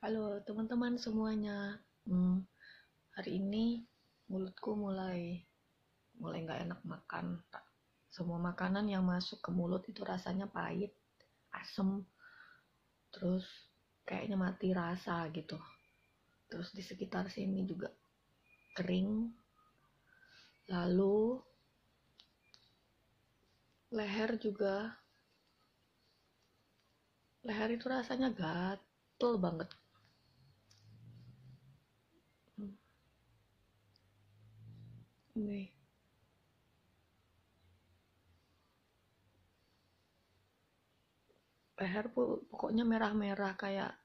Halo teman-teman semuanya. Hari ini mulutku mulai nggak enak makan. Semua makanan yang masuk ke mulut itu rasanya pahit, asem, terus kayaknya mati rasa gitu. Terus di sekitar sini juga kering. Lalu leher itu rasanya gatel banget. Ini leher pokoknya merah-merah kayak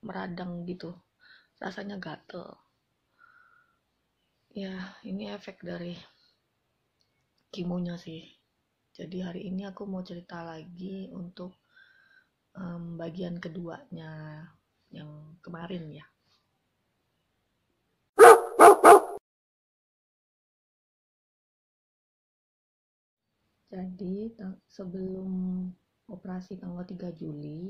meradang gitu. Rasanya gatel. Ya, ini efek dari kimonya sih. Jadi hari ini aku mau cerita lagi untuk bagian keduanya yang kemarin ya. Jadi sebelum operasi tanggal 3 Juli,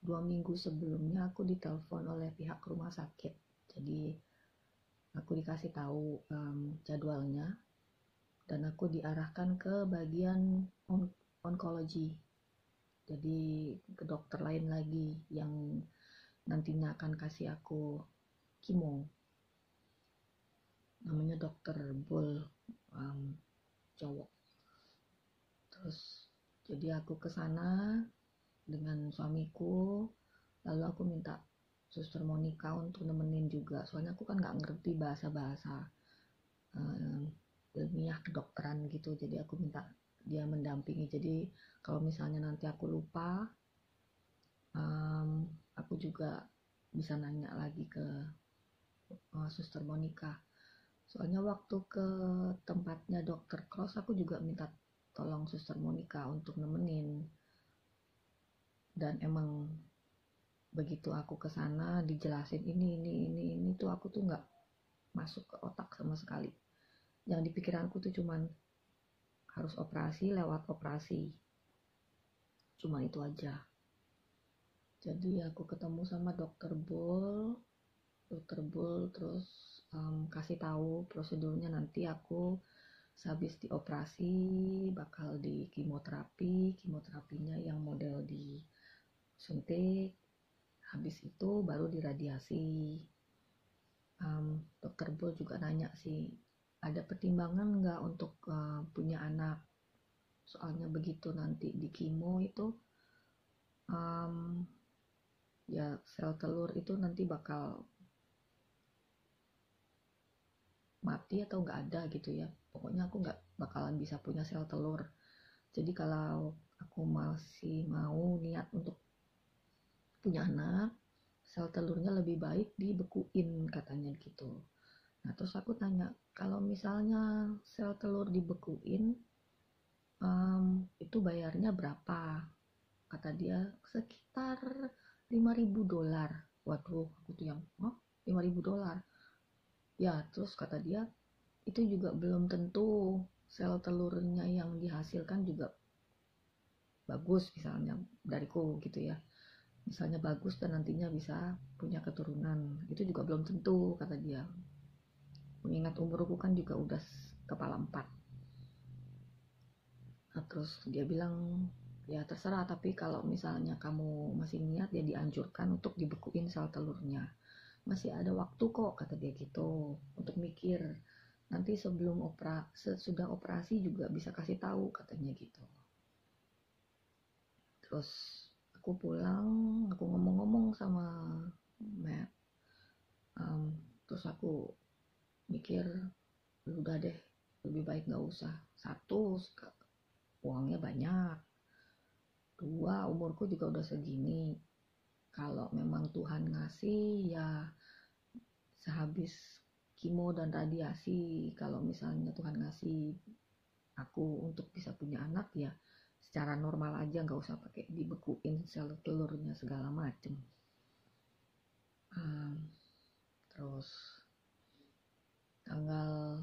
2 minggu sebelumnya aku ditelepon oleh pihak rumah sakit. Jadi aku dikasih tahu jadwalnya dan aku diarahkan ke bagian onkologi. Jadi ke dokter lain lagi yang nantinya akan kasih aku kimo. Namanya dokter Bol, cowok. Terus jadi aku ke sana dengan suamiku, lalu aku minta suster Monica untuk nemenin juga, soalnya aku kan nggak ngerti bahasa-bahasa ilmiah kedokteran gitu, jadi aku minta dia mendampingi. Jadi kalau misalnya nanti aku lupa, aku juga bisa nanya lagi ke suster Monica. Soalnya waktu ke tempatnya dokter Cross aku juga minta tolong suster Monica untuk nemenin. Dan emang begitu aku ke sana dijelasin ini tuh aku tuh nggak masuk ke otak sama sekali. Yang di pikiranku tuh cuman harus operasi lewat operasi. Cuma itu aja. Jadi aku ketemu sama dokter Bull terus kasih tahu prosedurnya. Nanti aku sehabis dioperasi bakal di kemoterapinya yang model di suntik, habis itu baru diradiasi. Dokter Bull juga nanya sih, ada pertimbangan nggak untuk punya anak, soalnya begitu nanti di kemo itu ya sel telur itu nanti bakal mati atau nggak ada gitu ya. Pokoknya aku nggak bakalan bisa punya sel telur. Jadi kalau aku masih mau niat untuk punya anak, sel telurnya lebih baik dibekuin katanya gitu. Nah terus aku tanya, kalau misalnya sel telur dibekuin itu bayarnya berapa? Kata dia sekitar $5.000. Waduh, aku tuh yang $5.000. Ya terus kata dia, itu juga belum tentu sel telurnya yang dihasilkan juga bagus, misalnya dariku gitu ya, misalnya bagus dan nantinya bisa punya keturunan, itu juga belum tentu kata dia, mengingat umurku kan juga udah kepala 4. Nah, terus dia bilang ya terserah, tapi kalau misalnya kamu masih niat ya dianjurkan untuk dibekuin sel telurnya, masih ada waktu kok kata dia gitu untuk mikir, nanti sebelum sesudah operasi juga bisa kasih tahu katanya gitu. Terus aku pulang, aku ngomong-ngomong sama Matt, terus aku mikir udah deh, lebih baik nggak usah. Satu, uangnya banyak. Dua, umurku juga udah segini. Kalau memang Tuhan ngasih ya sehabis kimo dan radiasi, kalau misalnya Tuhan ngasih aku untuk bisa punya anak ya secara normal aja, nggak usah pakai dibekuin sel telurnya segala macem. Terus tanggal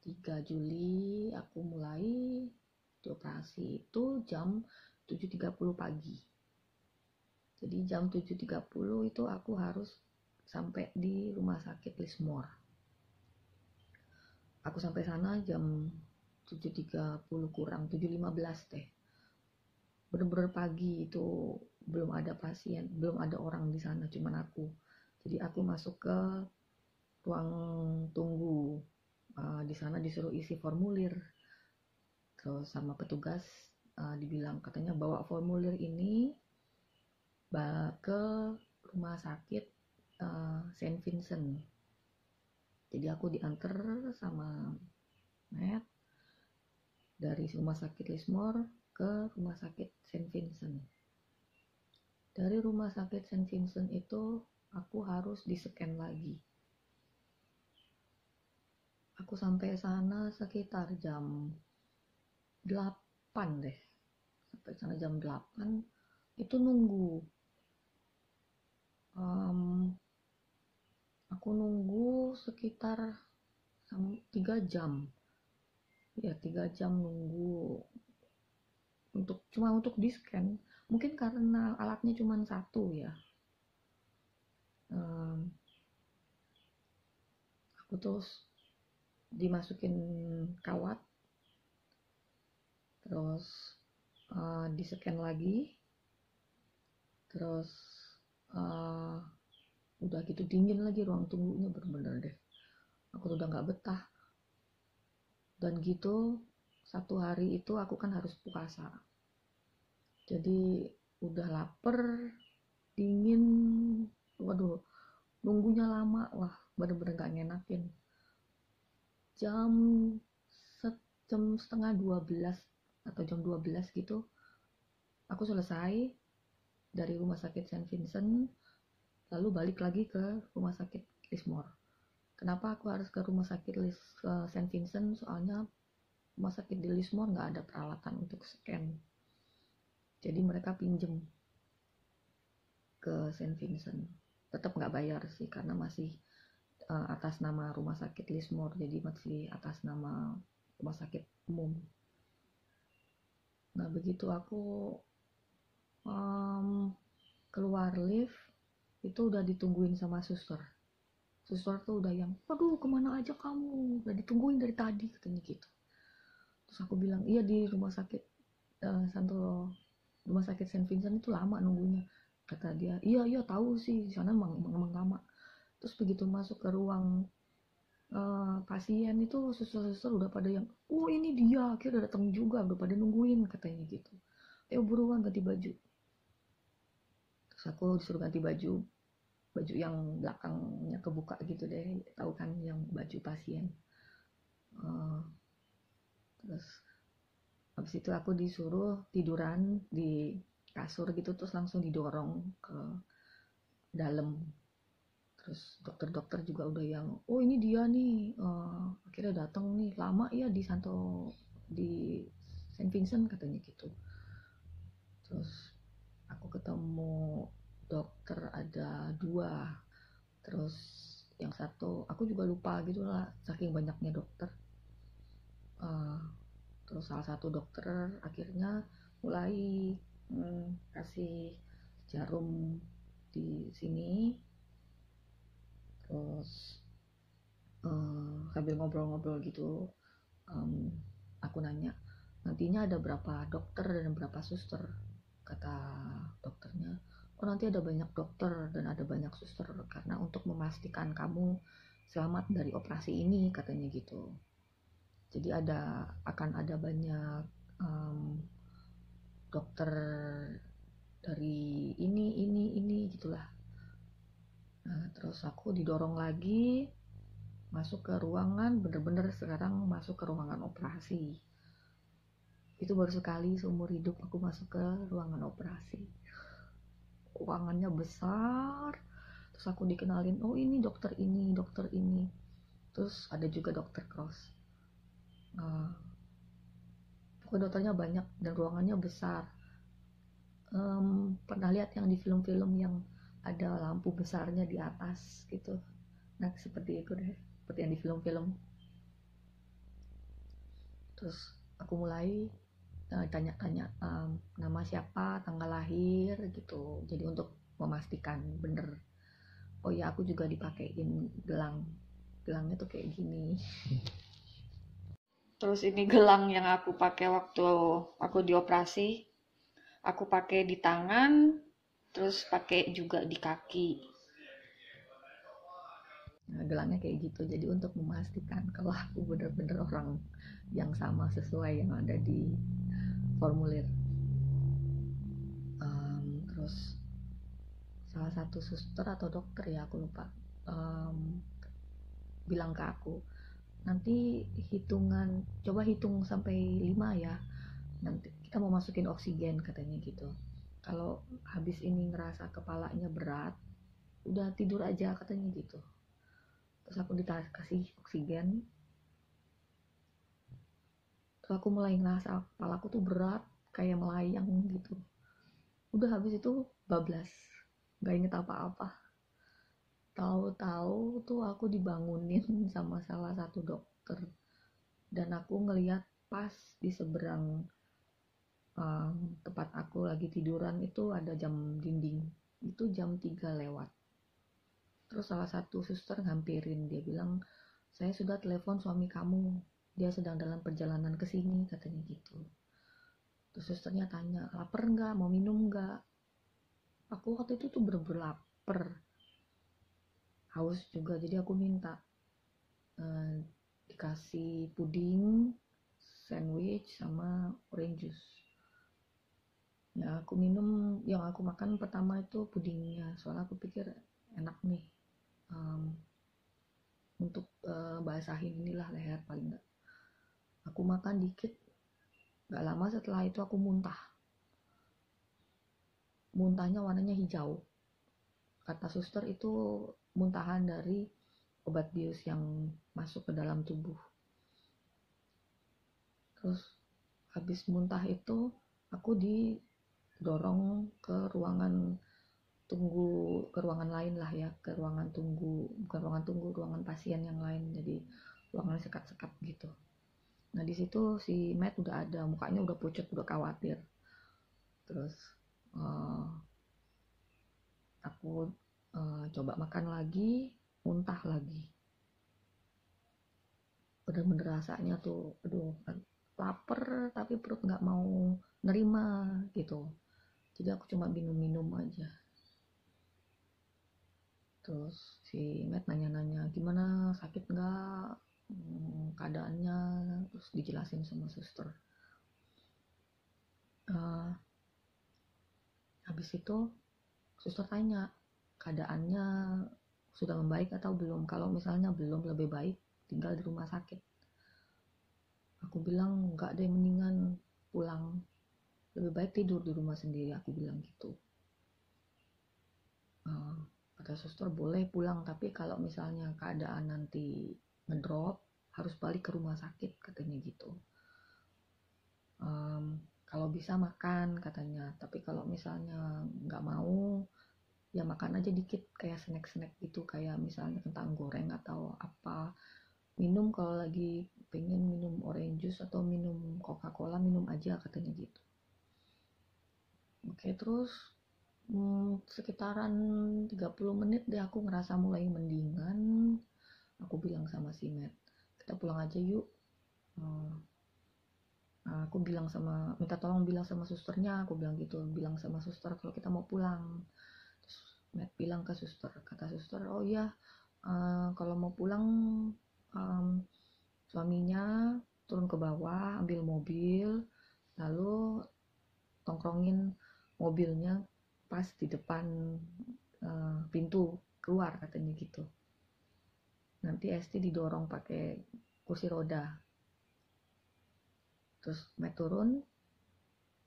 3 Juli aku mulai dioperasi itu jam 7.30 pagi. Jadi jam 7.30 itu aku harus sampai di rumah sakit Lismore. Aku sampai sana jam 7.30 kurang, 7.15 deh. Bener-bener pagi, itu belum ada pasien, belum ada orang di sana, cuman aku. Jadi aku masuk ke ruang tunggu. Di sana disuruh isi formulir. Terus sama petugas dibilang katanya bawa formulir ini ke rumah sakit Saint Vincent. Jadi aku diantar sama Matt dari rumah sakit Lismore ke rumah sakit Saint Vincent. Dari rumah sakit Saint Vincent itu aku harus di-scan lagi. Aku sampai sana sekitar jam 8 deh. Sampai sana jam 8 itu nunggu. Aku nunggu sekitar 3 jam. Ya 3 jam nunggu cuma untuk di scan. Mungkin karena alatnya cuma satu ya. Aku terus dimasukin kawat, terus di scan lagi, terus udah gitu dingin lagi ruang tunggunya, bener-bener deh aku udah nggak betah. Dan gitu 1 hari itu aku kan harus puasa, jadi udah lapar, dingin, waduh nunggunya lama, wah bener-bener gak ngenakin. Jam setengah 12 atau jam 12 gitu aku selesai dari rumah sakit Saint Vincent, lalu balik lagi ke rumah sakit Lismore. Kenapa aku harus ke rumah sakit Saint Vincent? Soalnya rumah sakit di Lismore nggak ada peralatan untuk scan. Jadi mereka pinjem ke Saint Vincent. Tetap nggak bayar sih, karena masih atas nama rumah sakit Lismore, jadi masih atas nama rumah sakit umum. Nah begitu aku keluar lift, itu udah ditungguin sama suster. Suster tuh udah yang, aduh kemana aja kamu, udah ditungguin dari tadi, katanya gitu. Terus aku bilang, iya di rumah sakit rumah sakit Saint Vincent itu lama nunggunya. Kata dia, iya tahu sih, di sana emang lama. Terus begitu masuk ke ruang pasien itu suster-suster udah pada yang, oh ini dia, akhirnya udah datang juga, udah pada nungguin, katanya gitu. Ayo buruan ganti baju. Terus aku disuruh ganti baju yang belakangnya kebuka gitu deh, tahu kan yang baju pasien. Terus habis itu aku disuruh tiduran di kasur gitu, terus langsung didorong ke dalam. Terus dokter-dokter juga udah yang, oh ini dia nih, akhirnya datang nih, lama ya di Saint Vincent, katanya gitu. Terus aku ketemu dokter ada 2, terus yang satu aku juga lupa gitu lah, saking banyaknya dokter. Terus salah satu dokter akhirnya mulai kasih jarum di sini, terus sambil ngobrol-ngobrol gitu, aku nanya, nantinya ada berapa dokter dan berapa suster? Kata dokternya, oh nanti ada banyak dokter dan ada banyak suster, karena untuk memastikan kamu selamat dari operasi ini, katanya gitu. Jadi akan ada banyak dokter dari ini gitulah. Nah, terus aku didorong lagi masuk ke ruangan, bener-bener sekarang masuk ke ruangan operasi. Itu baru sekali seumur hidup aku masuk ke ruangan operasi. Ruangannya besar, terus aku dikenalin, oh ini dokter ini, dokter ini. Terus ada juga dokter Cross. Pokoknya dokternya banyak dan ruangannya besar. Pernah lihat yang di film-film yang ada lampu besarnya di atas gitu? Nah seperti itu deh, seperti yang di film-film. Terus aku mulai tanya-tanya nama siapa, tanggal lahir gitu, jadi untuk memastikan bener Oh ya, aku juga dipakein gelangnya tuh kayak gini. Terus ini gelang yang aku pakai waktu aku dioperasi, aku pakai di tangan, terus pakai juga di kaki. Nah, gelangnya kayak gitu, jadi untuk memastikan kalau aku bener-bener orang yang sama sesuai yang ada di formulir. Terus salah satu suster atau dokter ya, aku lupa, bilang ke aku, nanti coba hitung sampai 5 ya, nanti kita mau masukin oksigen, katanya gitu. Kalau habis ini ngerasa kepalanya berat, udah tidur aja, katanya gitu. Terus aku dikasih oksigen, terus aku mulai ngerasa kepalaku tuh berat, kayak melayang gitu. Udah habis itu bablas, gak inget apa-apa. Tahu-tahu tuh aku dibangunin sama salah satu dokter, dan aku ngeliat pas di seberang tempat aku lagi tiduran itu ada jam dinding, itu jam 3 lewat. Terus salah satu suster ngampirin, dia bilang, saya sudah telepon suami kamu, dia sedang dalam perjalanan ke sini, katanya gitu. Terus susternya tanya, lapar nggak, mau minum nggak? Aku waktu itu tuh bener-bener lapar, haus juga, jadi aku minta dikasih puding, sandwich, sama orange juice. Ya, aku minum, yang aku makan pertama itu pudingnya, soalnya aku pikir enak nih, untuk basahin inilah leher paling enggak. Aku makan dikit, gak lama setelah itu aku muntahnya warnanya hijau. Kata suster itu muntahan dari obat bius yang masuk ke dalam tubuh. Terus habis muntah itu aku didorong ke ruangan tunggu, ke ruangan lain lah ya, ke ruangan tunggu, bukan ruangan tunggu, ruangan pasien yang lain, jadi ruangan sekat-sekat gitu. Nah di situ si Matt udah ada, mukanya udah pucat, udah khawatir. Terus aku coba makan lagi, muntah lagi. Bener-bener rasanya tuh, aduh, lapar tapi perut nggak mau nerima gitu. Jadi aku cuma minum-minum aja. Terus si Matt nanya-nanya, gimana, sakit nggak, keadaannya, terus dijelasin sama suster. Habis itu suster tanya, keadaannya sudah membaik atau belum? Kalau misalnya belum, lebih baik tinggal di rumah sakit. Aku bilang, enggak deh, mendingan pulang, lebih baik tidur di rumah sendiri, aku bilang gitu. Kata suster, boleh pulang, tapi kalau misalnya keadaan nanti ngedrop, harus balik ke rumah sakit, katanya gitu. Kalau bisa makan, katanya, tapi kalau misalnya nggak mau, ya makan aja dikit, kayak snack-snack gitu, kayak misalnya kentang goreng atau apa. Minum kalau lagi pengen minum orange juice atau minum Coca-Cola, minum aja, katanya gitu. Oke, terus sekitaran 30 menit deh aku ngerasa mulai mendingan. Aku bilang sama si Matt, kita pulang aja yuk. Aku minta tolong bilang sama susternya, aku bilang gitu, bilang sama suster kalau kita mau pulang. Terus Matt bilang ke suster, kata suster, oh iya, kalau mau pulang, suaminya turun ke bawah, ambil mobil, lalu tongkrongin mobilnya pas di depan pintu keluar, katanya gitu. Nanti Esti didorong pakai kursi roda. Terus Matt turun,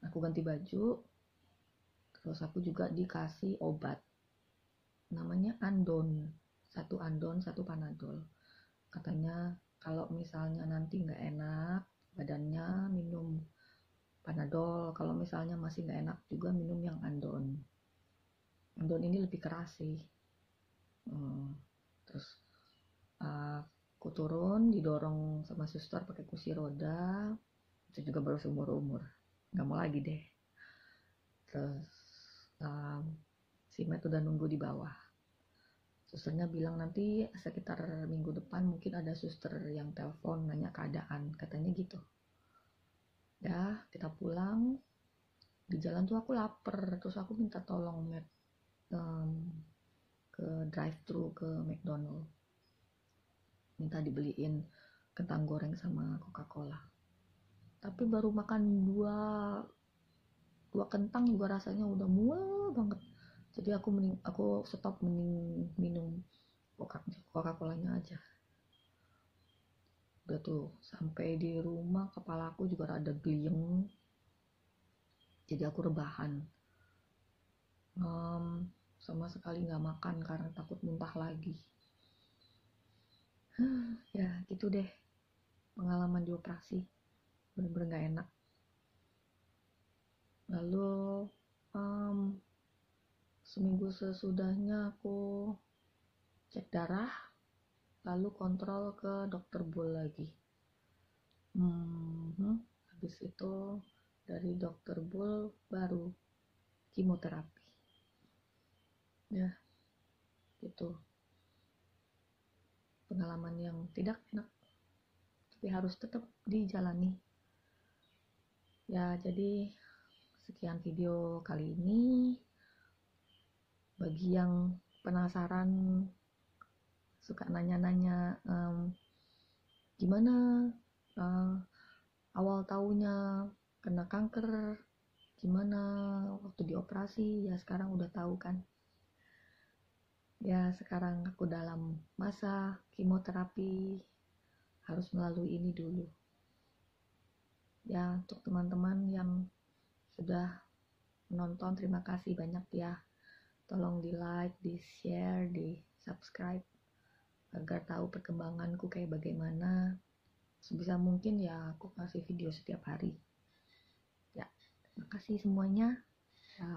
aku ganti baju, terus aku juga dikasih obat, namanya Andon, satu Panadol. Katanya kalau misalnya nanti nggak enak badannya, minum Panadol. Kalau misalnya masih nggak enak juga, minum yang Andon. Andon ini lebih keras sih. Terus aku turun, didorong sama suster pakai kursi roda. Itu juga baru seumur umur, nggak mau lagi deh. Terus si Matt udah nunggu di bawah. Susternya bilang nanti sekitar minggu depan mungkin ada suster yang telepon nanya keadaan, katanya gitu. Ya, kita pulang. Di jalan tuh aku lapar, terus aku minta tolong ke drive-thru ke McDonald. Minta dibeliin kentang goreng sama Coca-Cola. Tapi baru makan dua kentang juga rasanya udah mual banget. Jadi aku stop mending minum Coca-Colanya aja. Udah tuh sampai di rumah kepala aku juga rada gliyeng. Jadi aku rebahan. Sama sekali nggak makan karena takut muntah lagi. Ya gitu deh pengalaman di operasi, bener-bener nggak enak. Lalu seminggu sesudahnya aku cek darah, lalu kontrol ke dokter Bull lagi. Habis itu dari dokter Bull baru kemoterapi. Ya gitu, pengalaman yang tidak enak tapi harus tetap dijalani. Ya jadi sekian video kali ini. Bagi yang penasaran, suka nanya-nanya gimana awal taunya kena kanker, gimana waktu dioperasi, ya sekarang udah tahu kan. Ya sekarang aku dalam masa kemoterapi, harus melalui ini dulu. Ya untuk teman-teman yang sudah menonton, terima kasih banyak ya. Tolong di like, di share, di subscribe agar tahu perkembanganku kayak bagaimana. Sebisa mungkin ya aku kasih video setiap hari. Ya, terima kasih semuanya. Ya.